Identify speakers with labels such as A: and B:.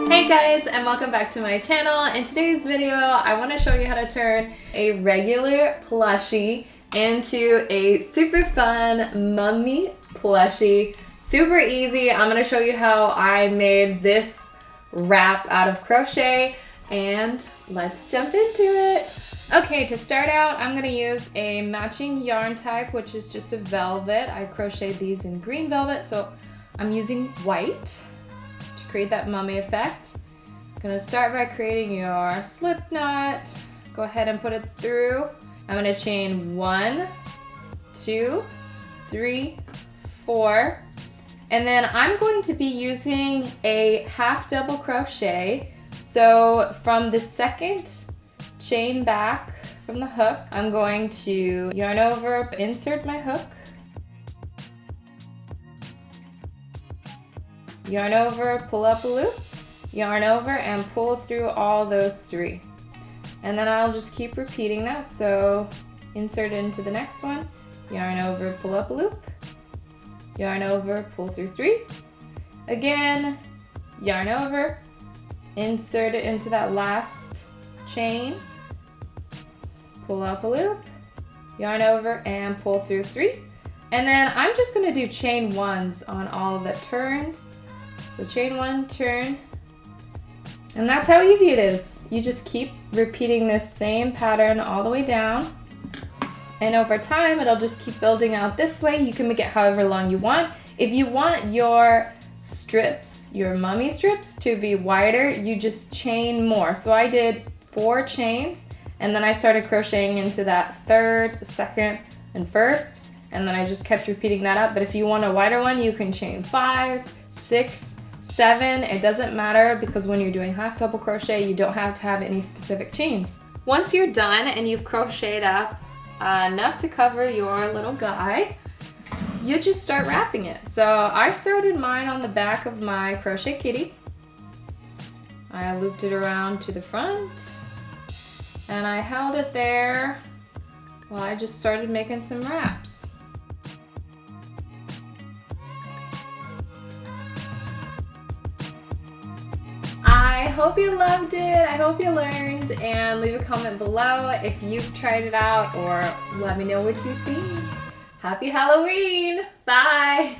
A: Hey guys, and welcome back to my channel. In today's video, I want to show you how to turn a regular plushie into a super fun mummy plushie. Super easy. I'm going to show you how I made this wrap out of crochet, and let's jump into it. Okay, to start out, I'm going to use a matching yarn type, which is just a velvet. I crocheted these in green velvet, so I'm using white to create that mummy effect. I'm going to start by creating your slip knot. Go ahead and put it through. I'm going to chain 1, 2, 3, 4, and then I'm going to be using a half double crochet. So from the second chain back from the hook, I'm going to yarn over, insert my hook, yarn over, pull up a loop, yarn over, and pull through all those 3. And then I'll just keep repeating that. So insert into the next one, yarn over, pull up a loop, yarn over, pull through 3. Again, yarn over, insert it into that last chain, pull up a loop, yarn over, and pull through 3. And then I'm just going to do chain 1s on all the turns. So chain 1, turn, and that's how easy it is. You just keep repeating this same pattern all the way down, and over time it'll just keep building out this way. You can make it however long you want. If you want your strips, your mummy strips, to be wider, you just chain more. So I did 4 chains, and then I started crocheting into that 3rd, 2nd, and 1st, and then I just kept repeating that up. But if you want a wider one, you can chain 5, 6, 7, it doesn't matter, because when you're doing half double crochet, you don't have to have any specific chains. Once you're done and you've crocheted up enough to cover your little guy, you just start wrapping it. So I started mine on the back of my Crochet Kitty. I looped it around to the front, and I held it there while I just started making some wraps. I hope you loved it. I hope you learned, and leave a comment below if you've tried it out, or let me know what you think. Happy Halloween! Bye!